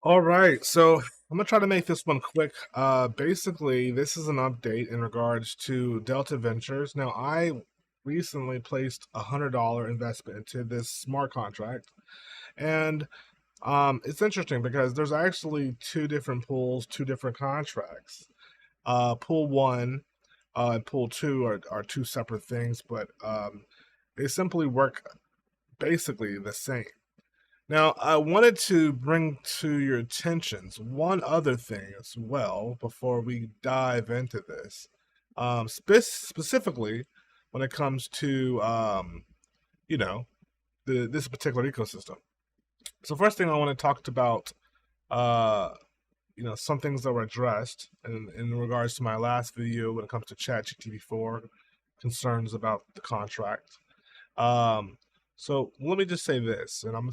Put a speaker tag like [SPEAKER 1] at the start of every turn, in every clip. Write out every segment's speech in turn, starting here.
[SPEAKER 1] All right, so I'm gonna try to make this one quick. Basically, this is an update in regards to Delta Ventures. Now, I recently placed $100 investment into this smart contract, and it's interesting because there's actually two different pools, two different contracts. Pool one and pool two are two separate things, but they simply work basically the same. Now, I wanted to bring to your attentions one other thing as well before we dive into this. Specifically, when it comes to you know this particular ecosystem. So, first thing I want to talk about, uh, some things that were addressed in regards to my last video when it comes to ChatGPT 4 concerns about the contract. Um, so let me just say this, and I'm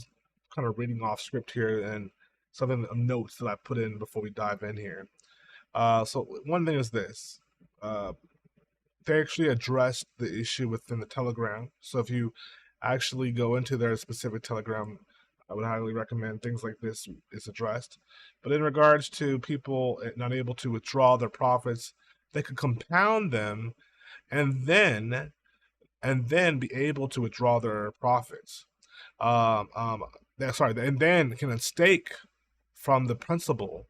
[SPEAKER 1] kind of reading off script here and something notes that I put in before we dive in here. So one thing is this: uh, they actually addressed the issue within the Telegram. So if you actually go into their specific Telegram, I would highly recommend things like this is addressed. But in regards to people not able to withdraw their profits, they could compound them and then be able to withdraw their profits. Um, um, and then can stake from the principal,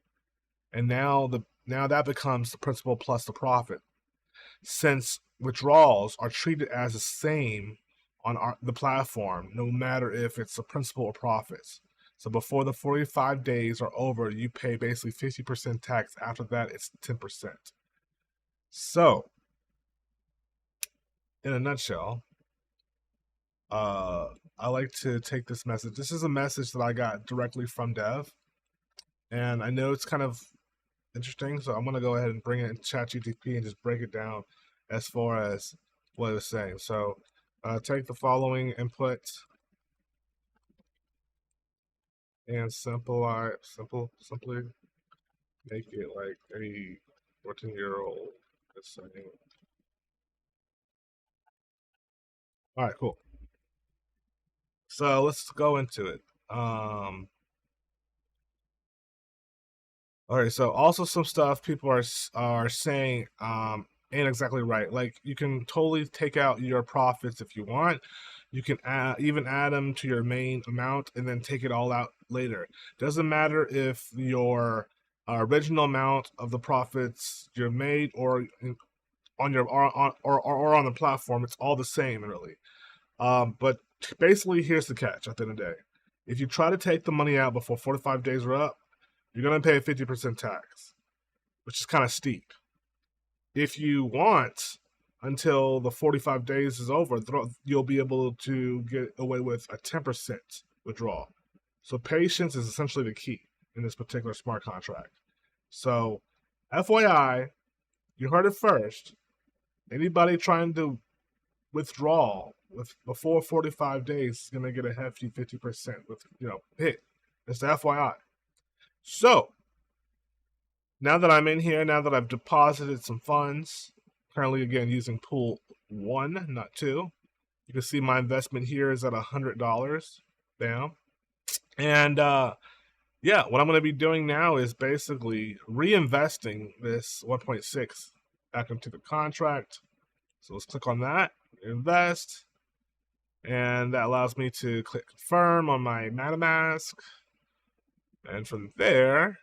[SPEAKER 1] and now that becomes the principal plus the profit. Since withdrawals are treated as the same on the platform, no matter if it's a principal or profits. So before the 45 days are over, you pay basically 50% tax. After that, it's 10%. So, in a nutshell, uh, I like to take this message. This is a message that I got directly from Dev, and I know it's kind of interesting, so I'm gonna go ahead and bring it in ChatGPT and just break it down as far as what it was saying. So, take the following input and simply make it like a 14-year-old is saying. All right, cool. So let's go into it. All right, so also some stuff people are saying ain't exactly right. Like you can totally take out your profits if you want. You can even add them to your main amount and then take it all out later. Doesn't matter if your original amount of the profits you're made on your or on the platform, it's all the same really. But basically, here's the catch. At the end of the day, if you try to take the money out before 45 days are up, you're going to pay a 50% tax, which is kind of steep. If you want until the 45 days is over, you'll be able to get away with a 10% withdrawal. So patience is essentially the key in this particular smart contract. So, FYI, you heard it first. Anybody trying to withdraw with before 45 days is going to get a hefty 50% with hit. It's the FYI. So, now that I'm in here, now that I've deposited some funds, currently again using pool one, not two, you can see my investment here is at $100. Bam. And yeah, what I'm going to be doing now is basically reinvesting this 1.6 back into the contract. So let's click on that, invest, and that allows me to click confirm on my MetaMask. And from there,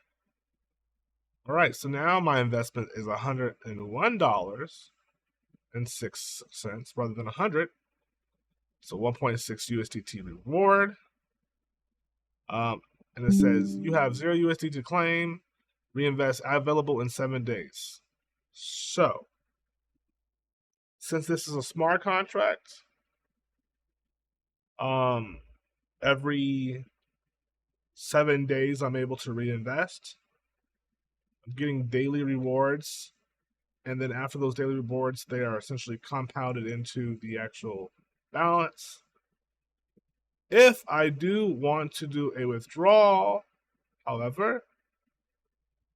[SPEAKER 1] all right, so now my investment is $101.06 rather than 100. So 1.6 USDT reward. And it says you have 0 USD to claim, reinvest available in 7 days. So, since this is a smart contract, every 7 days I'm able to reinvest. I'm getting daily rewards, and then after those daily rewards, they are essentially compounded into the actual balance. If I do want to do a withdrawal, however,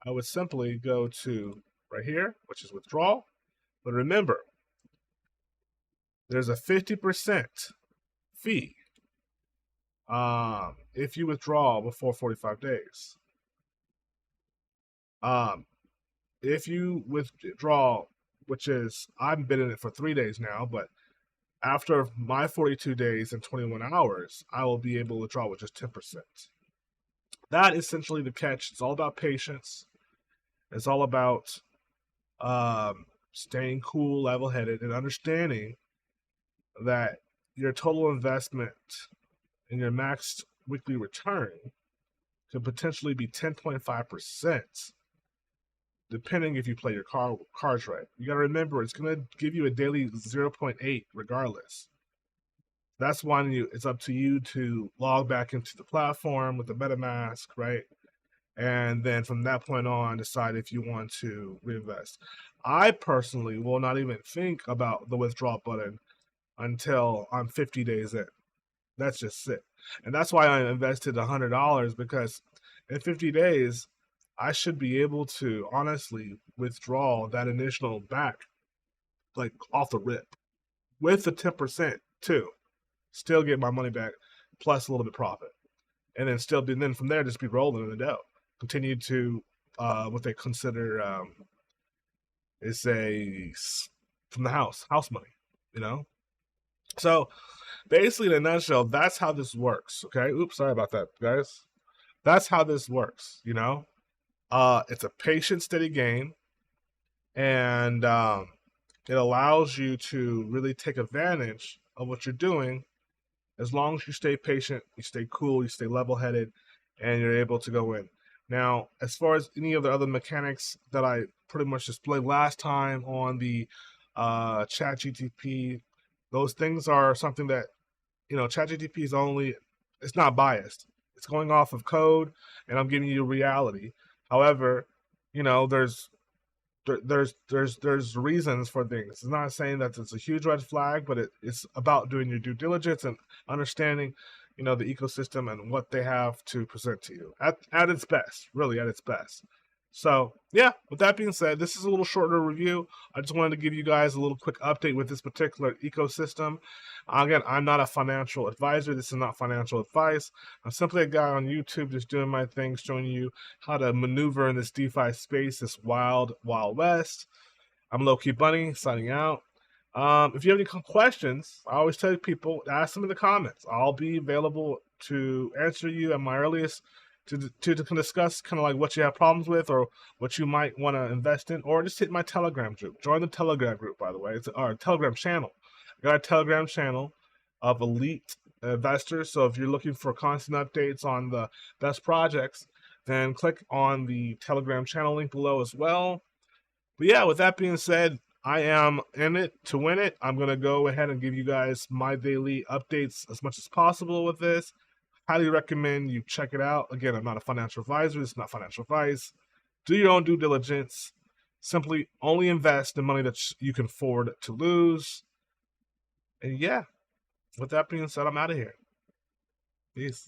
[SPEAKER 1] I would simply go to right here, which is withdrawal. But remember, there's a 50% fee if you withdraw before 45 days. Um, if you withdraw, which is I've been in it for 3 days now, but after my 42 days and 21 hours, I will be able to withdraw with just 10%. That is essentially the catch. It's all about patience. It's all about staying cool, level headed, and understanding that your total investment and your maxed weekly return could potentially be 10.5%, depending if you play your cards right. You got to remember, it's going to give you a daily 0.8 regardless. That's why it's up to you to log back into the platform with the MetaMask, right? And then from that point on, decide if you want to reinvest. I personally will not even think about the withdraw button until I'm 50 days in. That's just it. And that's why I invested $100, because in 50 days, I should be able to honestly withdraw that initial back, like off the rip, with the 10% too. Still get my money back, plus a little bit profit. And then still be, then from there, just be rolling in the dough. Continue to what they consider is a from the house money, you know. So basically, in a nutshell, that's how this works. Okay. Oops, sorry about that, guys. That's how this works. You know, it's a patient, steady game, and it allows you to really take advantage of what you're doing. As long as you stay patient, you stay cool, you stay level-headed, and you're able to go in. Now, as far as any of the other mechanics that I pretty much displayed last time on the ChatGTP, those things are something that, ChatGTP is it's not biased. It's going off of code, and I'm giving you reality. However, there's there's reasons for things. It's not saying that it's a huge red flag, but it's about doing your due diligence and understanding, the ecosystem and what they have to present to you at its best, really at its best. So yeah, with that being said, this is a little shorter review. I just wanted to give you guys a little quick update with this particular ecosystem. Again, I'm not a financial advisor. This is not financial advice. I'm simply a guy on YouTube just doing my thing, showing you how to maneuver in this DeFi space, this wild, wild west. I'm Low-Key Bunny, signing out. If you have any questions, I always tell people, ask them in the comments. I'll be available to answer you at my earliest to discuss kind of like what you have problems with or what you might want to invest in, or just hit my Telegram group. Join the Telegram group, by the way. It's our Telegram channel. I got a Telegram channel of elite investors. So if you're looking for constant updates on the best projects, then click on the Telegram channel link below as well. But yeah, with that being said, I am in it to win it. I'm going to go ahead and give you guys my daily updates as much as possible with this. Highly recommend you check it out. Again, I'm not a financial advisor. It's not financial advice. Do your own due diligence. Simply only invest in money that you can afford to lose. And yeah, with that being said, I'm out of here. Peace.